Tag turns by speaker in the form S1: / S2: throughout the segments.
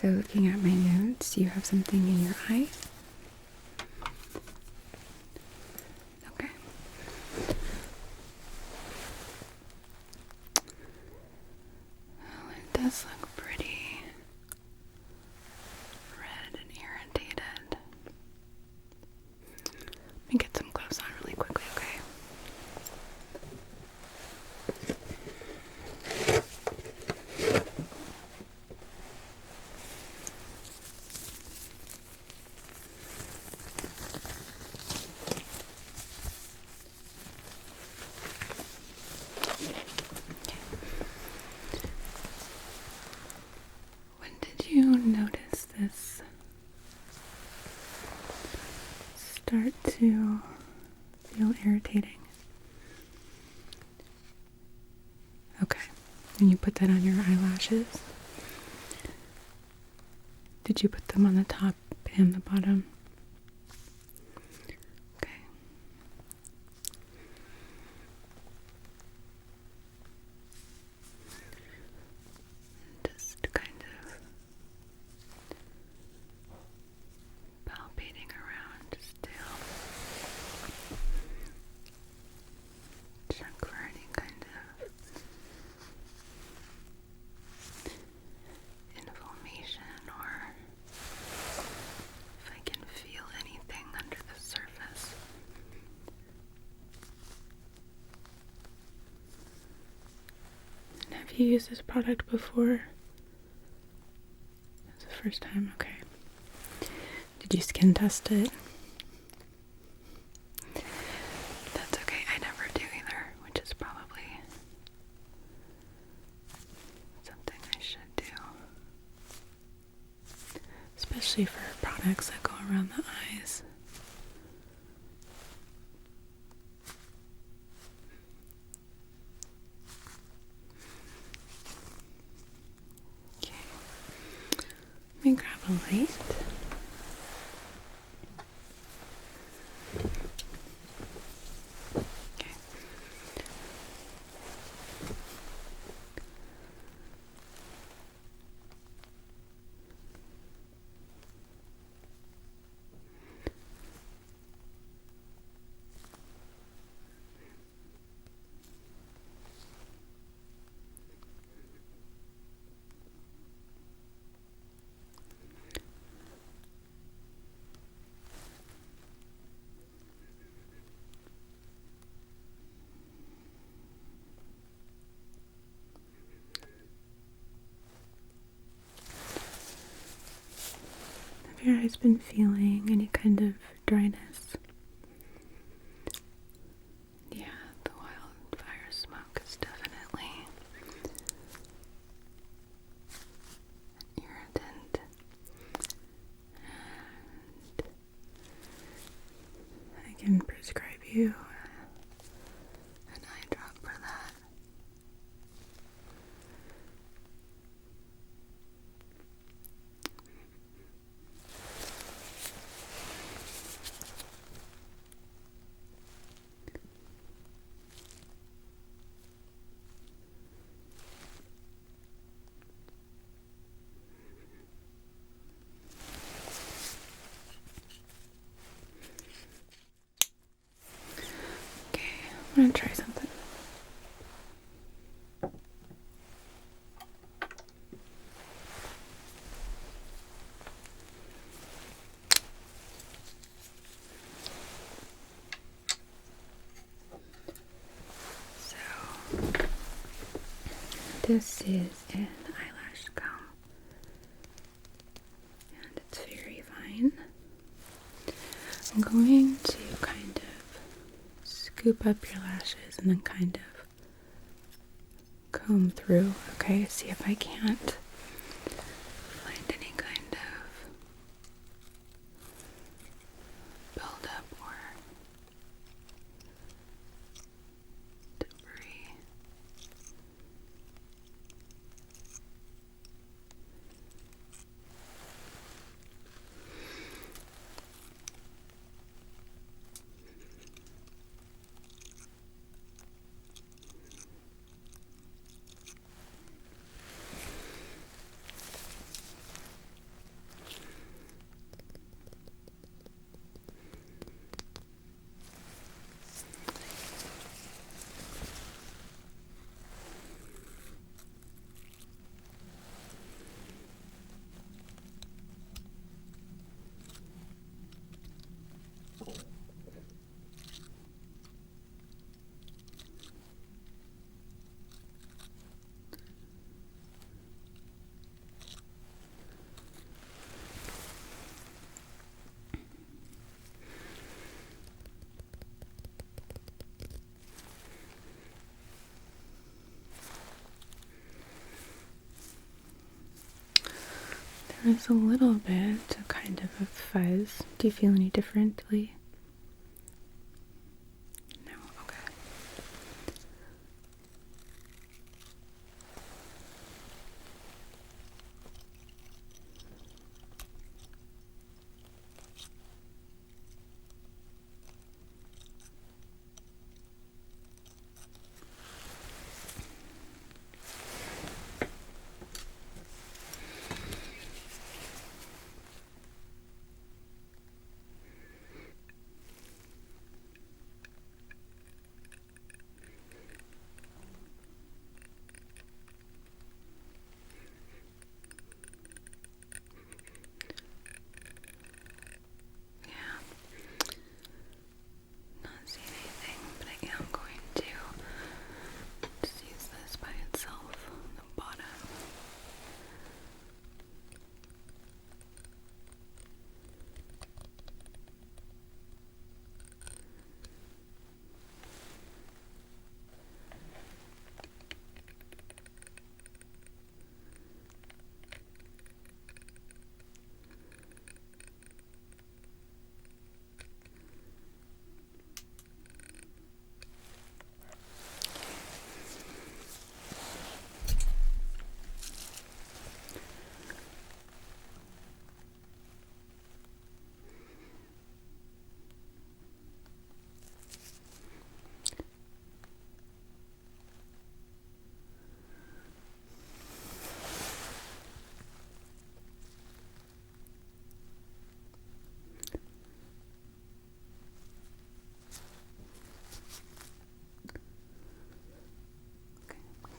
S1: So looking at my notes, you have something in your eye? Okay. Oh, it does look pretty red and irritated. Let me get some gloves on really quickly, okay? When did you notice this start to feel irritating? Okay, and you put that on your eyelashes? Did you put them on the top and the bottom? Okay. Just kind of palpating around just to check for any kind of inflammation or if I can feel anything under the surface. And have you used this product before? It's the first time, okay. Did you skin test it? That's okay, I never do either, which is probably something I should do. Especially for products that go around the eyes. Okay. Let me grab a light. Okay. Have your eyes been feeling any kind of dryness? Yeah, the wildfire smoke is definitely an irritant. And I can prescribe you an eye drop for that. Okay, I'm gonna try something. So, this is an eyelash comb, and it's very fine. I'm going to kind of scoop up your lashes and then kind of comb through, okay? See if I can't find any kind of buildup or debris. There's a little bit of kind of a fuzz. Do you feel any differently? No? Okay. Not seeing anything, but I am going to just use this by itself on the bottom.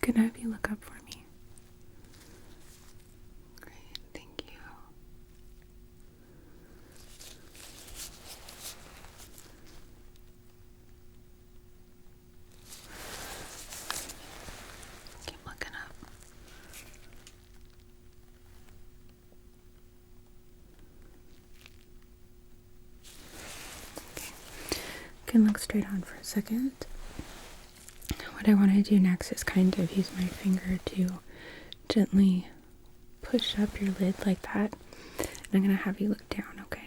S1: Can I have you look up for me? Great, thank you. Keep looking up. Okay. Can look straight on for a second. What I want to do next is kind of use my finger to gently push up your lid like that. And I'm going to have you look down, okay?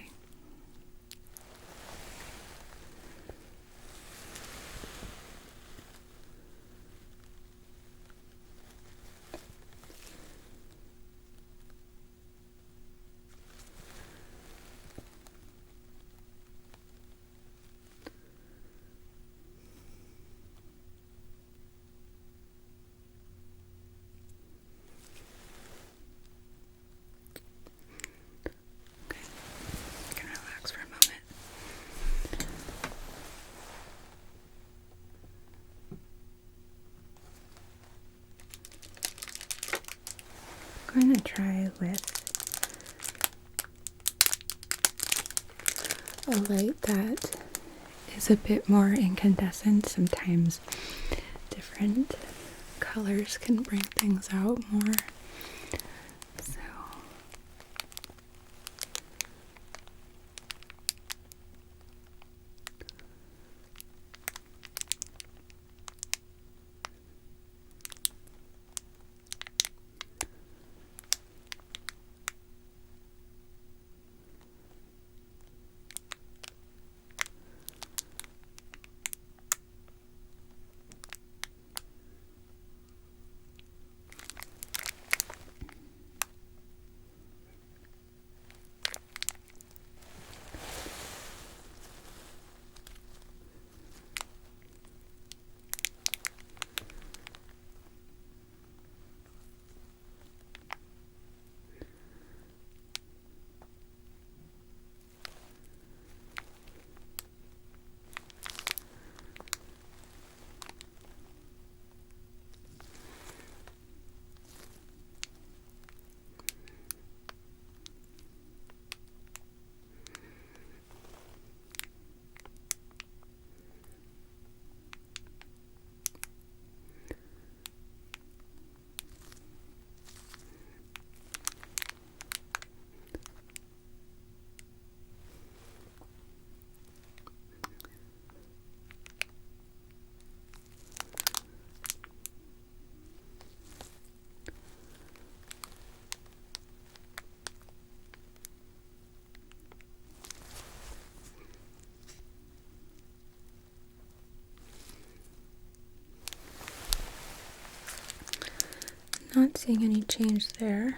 S1: Okay. You can relax for a moment. I'm going to try with a light that is a bit more incandescent. Sometimes different colors can bring things out more. So Not seeing any change there.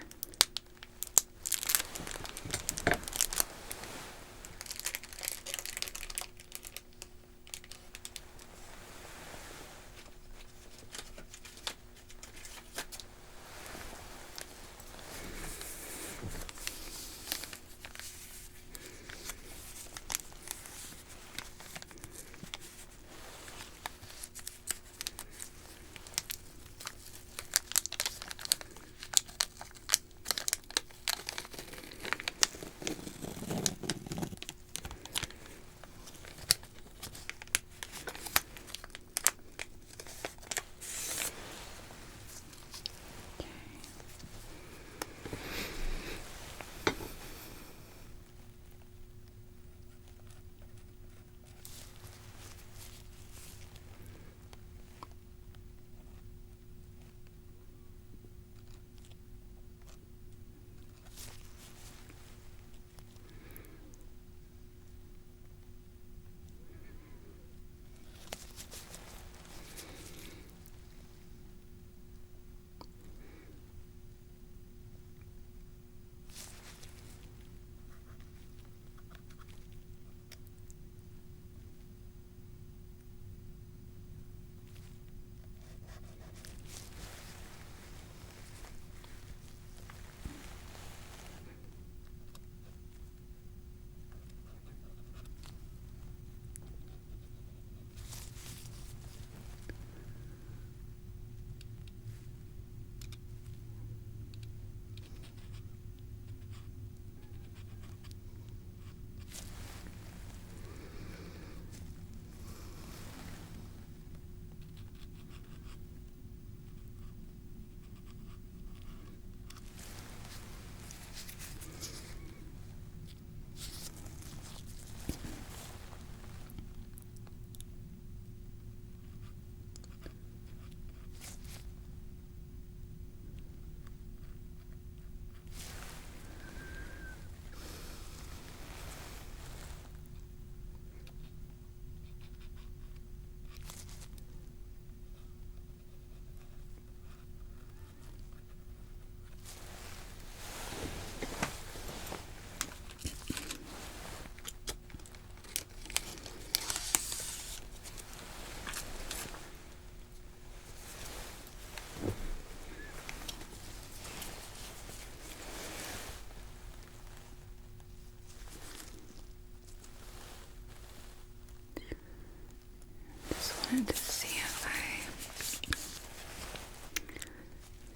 S1: Wanted to see if I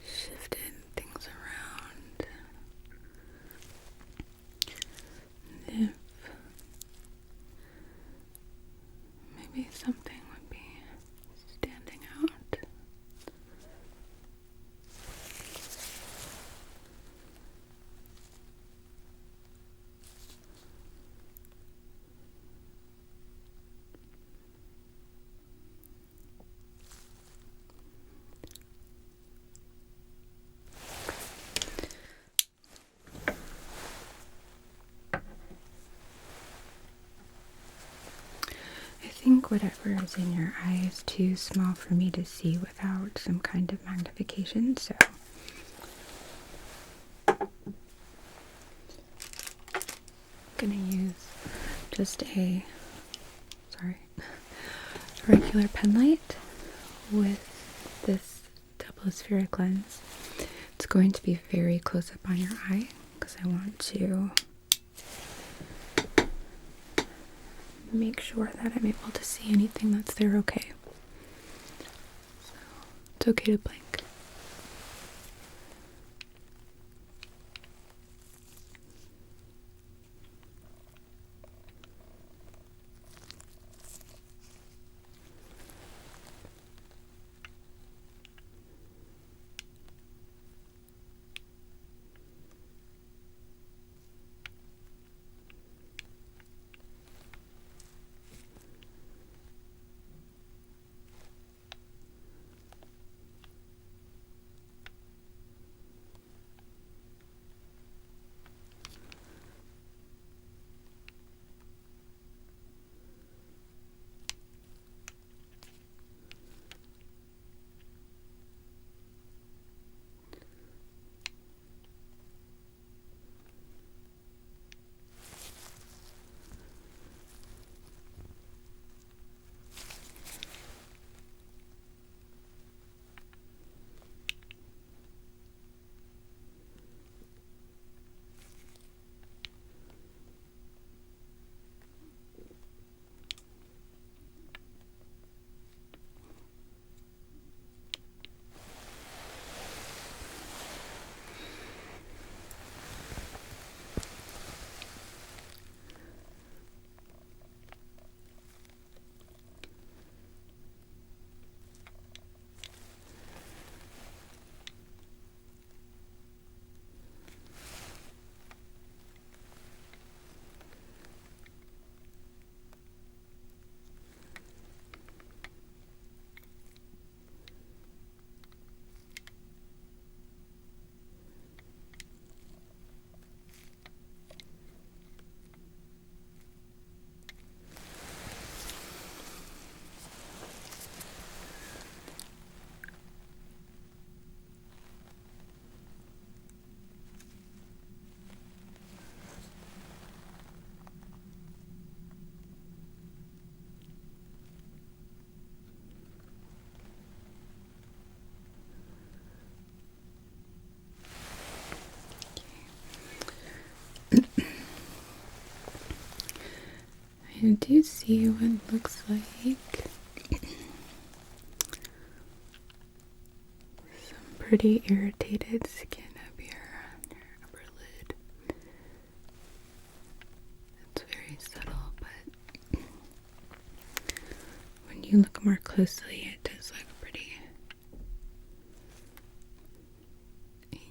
S1: shifted things around, and if maybe something would be standing out. I think whatever is in your eye is too small for me to see without some kind of magnification, so I'm gonna use just a regular pen light with this double spheric lens. It's going to be very close up on your eye because I want to make sure that I'm able to see anything that's there okay. So it's okay to blink. do see what looks like some pretty irritated skin up here on your upper lid. It's very subtle, but when you look more closely, it does look pretty angry.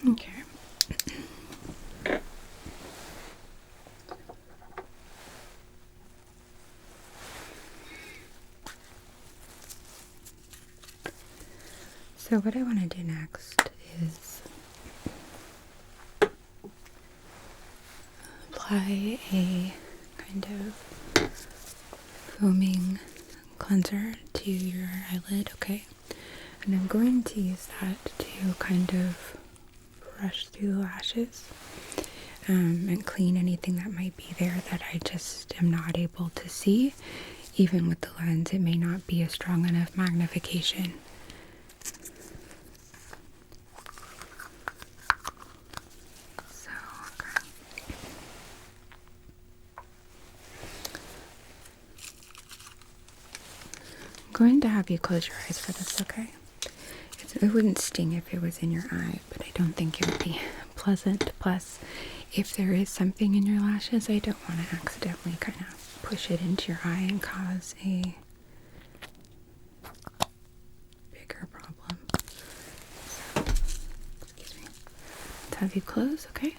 S1: Okay. So what I want to do next is apply a kind of foaming cleanser to your eyelid, okay? And I'm going to use that to kind of brush through the lashes and clean anything that might be there that I just am not able to see. Even with the lens, it may not be a strong enough magnification. So, okay. I'm going to have you close your eyes for this, okay? It wouldn't sting if it was in your eye, but I don't think it would be pleasant. Plus, if there is something in your lashes, I don't want to accidentally kind of push it into your eye and cause a bigger problem. So, excuse me. Let's have you close, okay?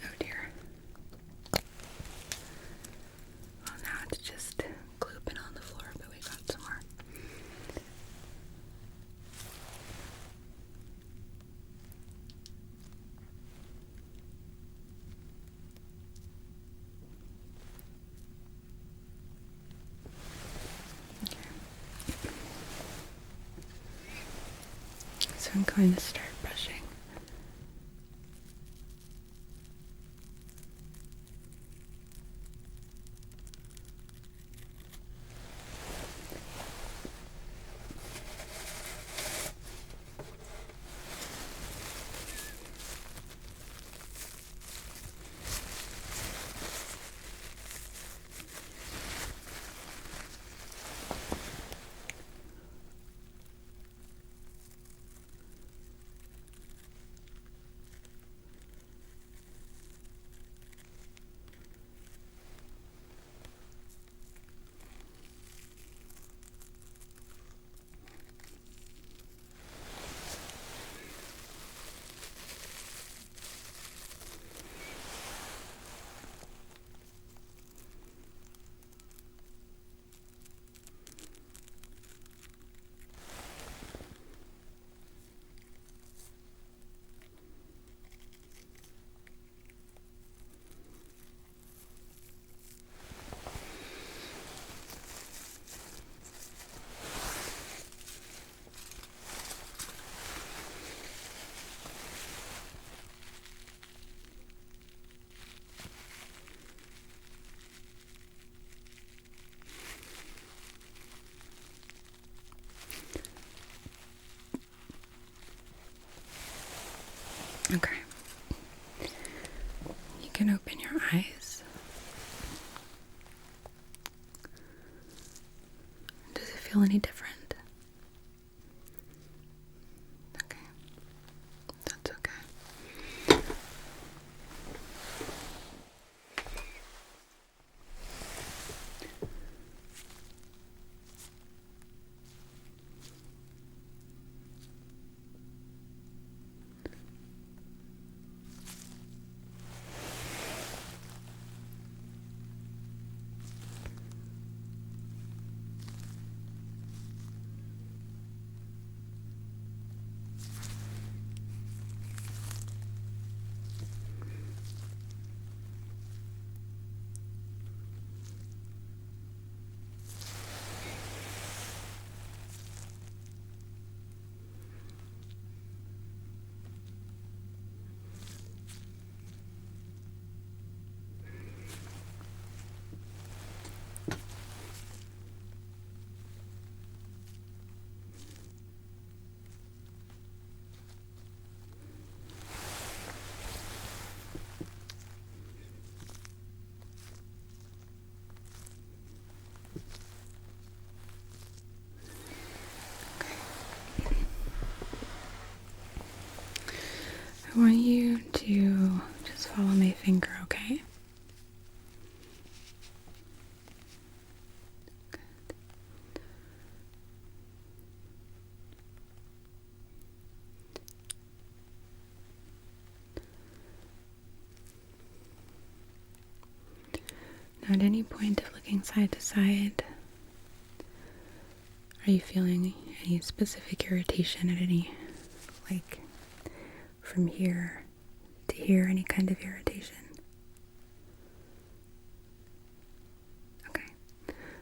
S1: Oh dear. Well, now it's just glooping on the floor, but we got some more. Okay. So I'm going to start brushing. Okay. You can open your eyes. Does it feel any different? Okay. That's okay. I want you to just follow my finger, okay? Good. Now, at any point of looking side to side, are you feeling any specific irritation at any, like, from here to here, any kind of irritation? Okay.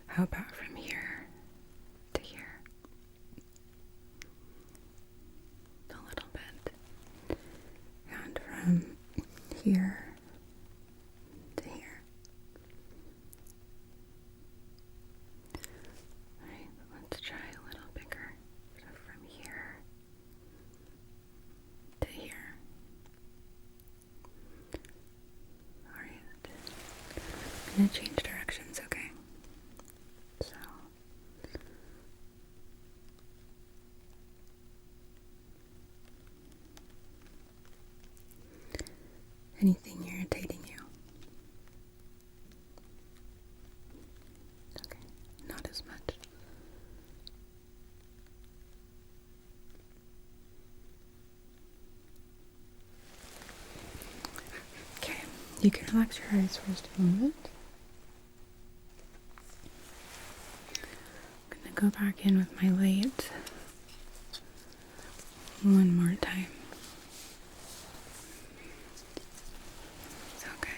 S1: How about from here to here? A little bit. And from here to here. Alright, let's try a little bigger. So from here to here. Alright. I'm going to change directions, okay? So. Anything irritating you? Okay, not as much. Okay, you can relax your eyes for just a moment. I'm gonna go back in with my light one more time. It's okay.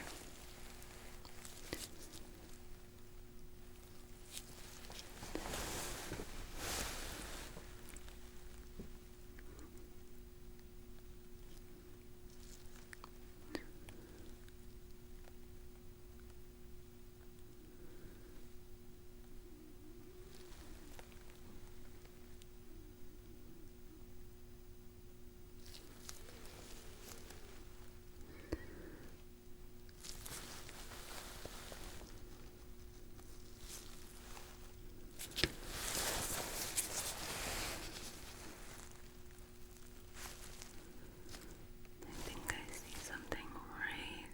S1: I think I see something right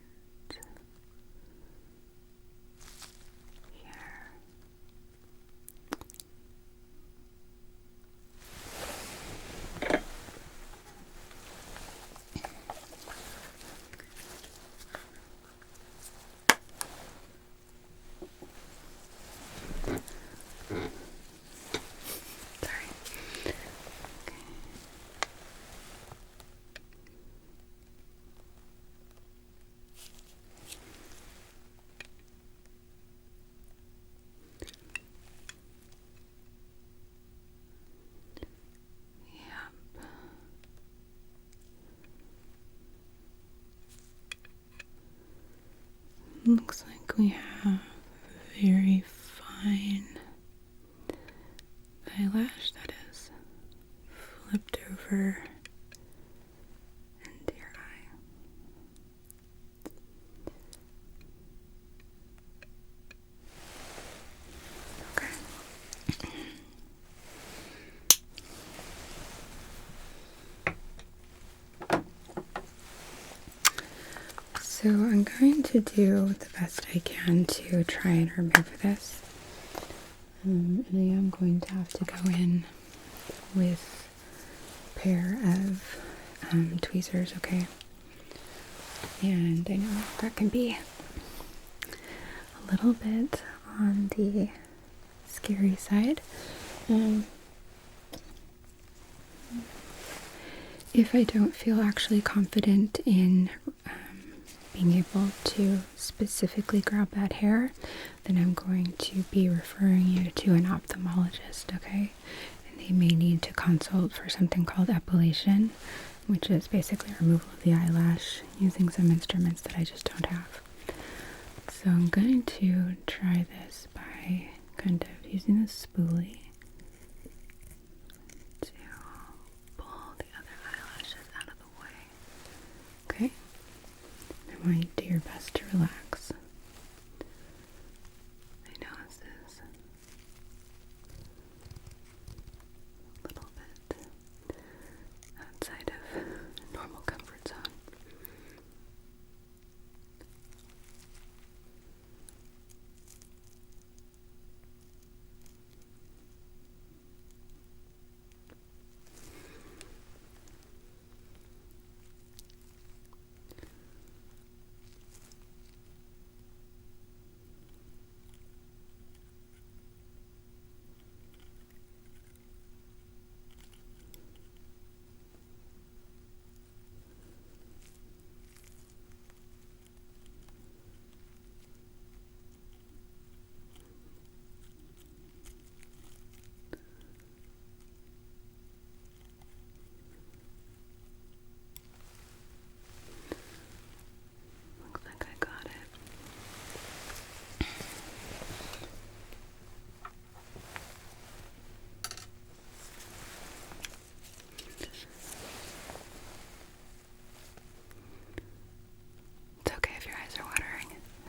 S1: here. Sorry. Okay. Yep. Looks like we have very fine eyelash that is flipped over into your eye. Okay. So I'm going to do the best I can to try and remove this. And I am going to have to go in with a pair of tweezers, okay? And I know that can be a little bit on the scary side. If I don't feel actually confident in being able to specifically grab that hair, then I'm going to be referring you to an ophthalmologist, okay? And they may need to consult for something called epilation, which is basically removal of the eyelash using some instruments that I just don't have. So I'm going to try this by kind of using this spoolie to pull the other eyelashes out of the way. Okay? I want you to do your best to relax. I know this is a little bit outside of normal comfort zone.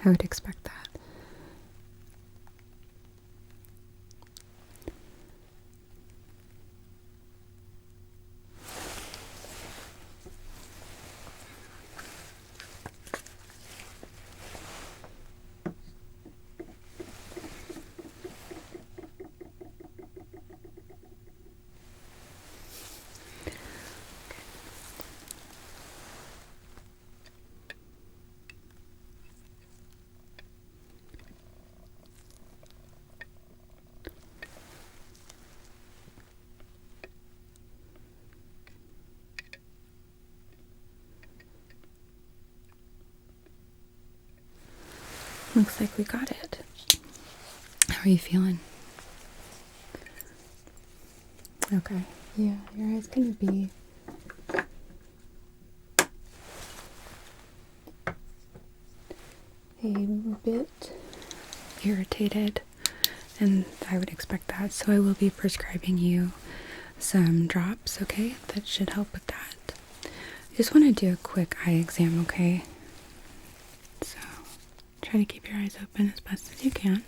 S1: I would expect that. Looks like we got it. How are you feeling? Okay. Yeah, your eye's gonna be a bit irritated, and I would expect that, so I will be prescribing you some drops, okay? That should help with that. I just want to do a quick eye exam, okay? So try to keep your eyes open as best as you can.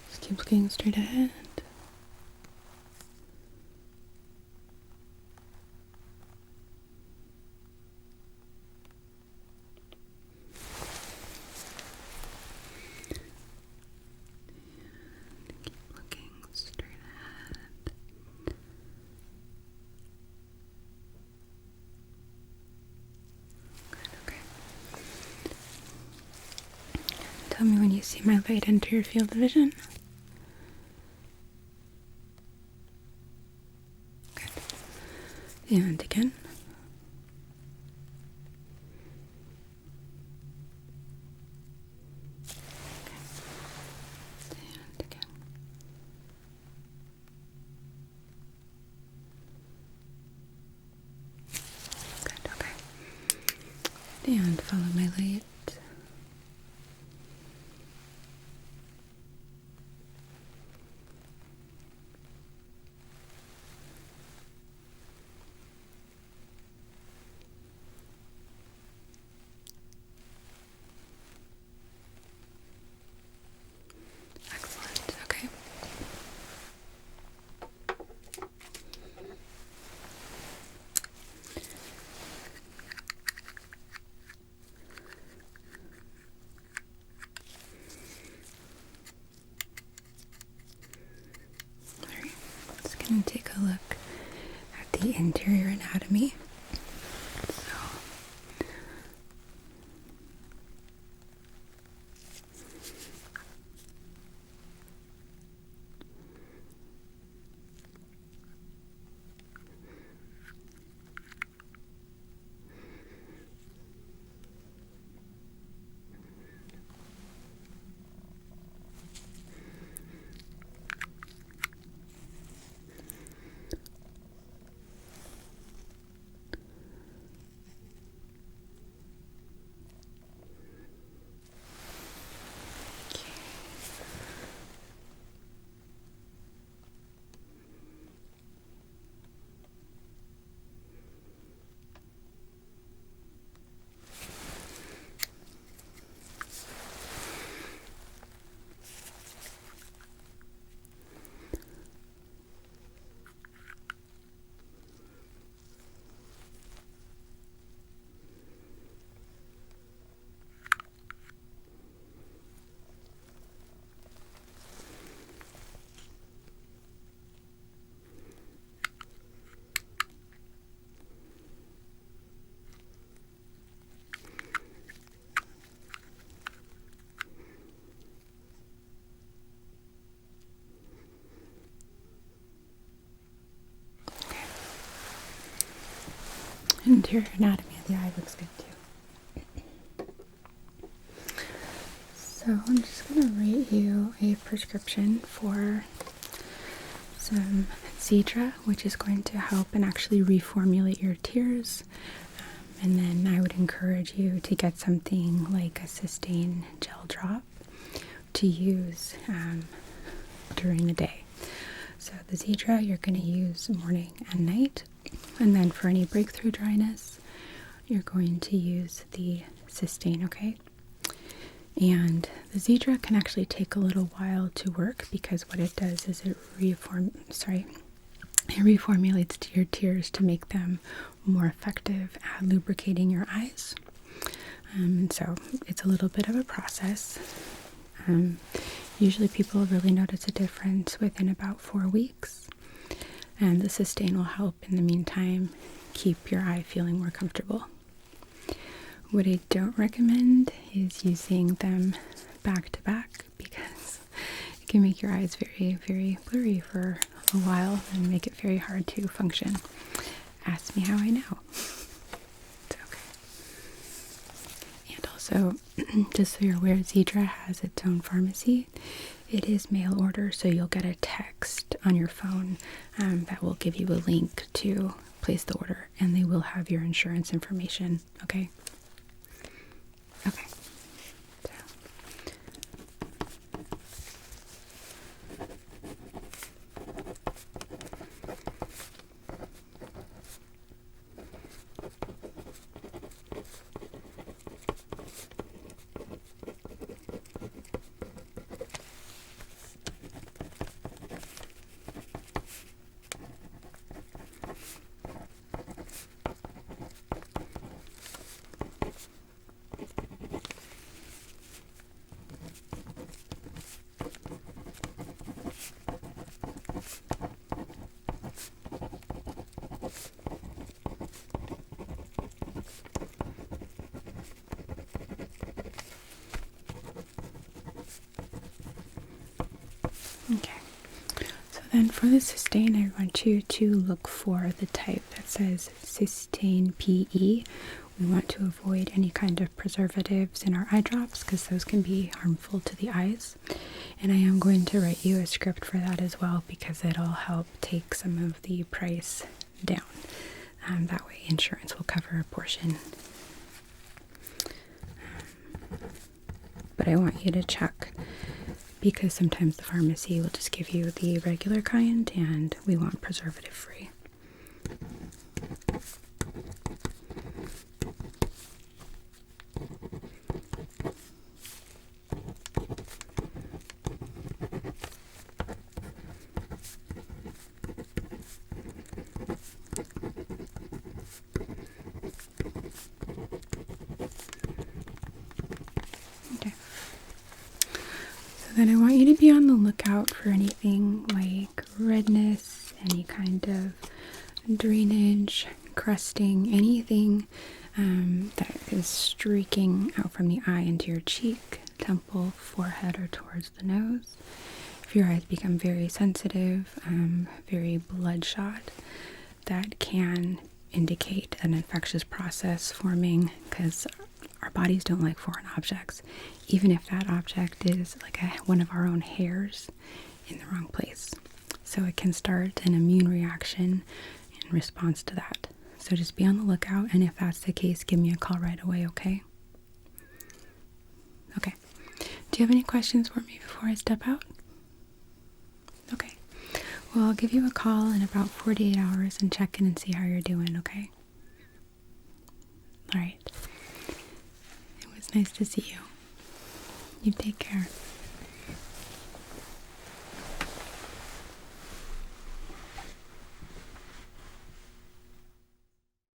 S1: Just keep looking straight ahead. Keep looking straight ahead. Good, okay. Tell me when you see my light enter your field of vision. Good. And again. And again. Good, okay. And follow my light. Excellent, okay. Alright, just gonna take a look at the interior anatomy. So, Interior anatomy of the eye looks good too. So I'm just going to write you a prescription for some Zedra, which is going to help and actually reformulate your tears. And then I would encourage you to get something like a Systane gel drop to use during the day. So the Zedra you're going to use morning and night. And then for any breakthrough dryness, you're going to use the Systane, okay? And the Zedra can actually take a little while to work because what it does is it reformulates to your tears to make them more effective at lubricating your eyes. So it's a little bit of a process. Usually people really notice a difference within about 4 weeks. And the Systane will help in the meantime keep your eye feeling more comfortable. What I don't recommend is using them back to back because it can make your eyes very, very blurry for a while and make it very hard to function. Ask me how I know. It's okay. And also, just so you're aware, Zedra has its own pharmacy. It is mail order, so you'll get a text on your phone that will give you a link to place the order, and they will have your insurance information, okay? Okay. Okay, so then for the Systane, I want you to look for the type that says Systane PE. We want to avoid any kind of preservatives in our eye drops because those can be harmful to the eyes. And I am going to write you a script for that as well because it'll help take some of the price down. That way insurance will cover a portion. But I want you to check because sometimes the pharmacy will just give you the regular kind and we want preservative free. Okay. So then I want you to be on the lookout for anything like redness, any kind of drainage, crusting, anything that is streaking out from the eye into your cheek, temple, forehead, or towards the nose. If your eyes become very sensitive, very bloodshot, that can indicate an infectious process forming because our bodies don't like foreign objects, even if that object is like one of our own hairs in the wrong place. So it can start an immune reaction in response to that. So just be on the lookout, and if that's the case, give me a call right away, okay? Okay. Do you have any questions for me before I step out? Okay. Well, I'll give you a call in about 48 hours and check in and see how you're doing, okay? All right. It was nice to see you. You take care.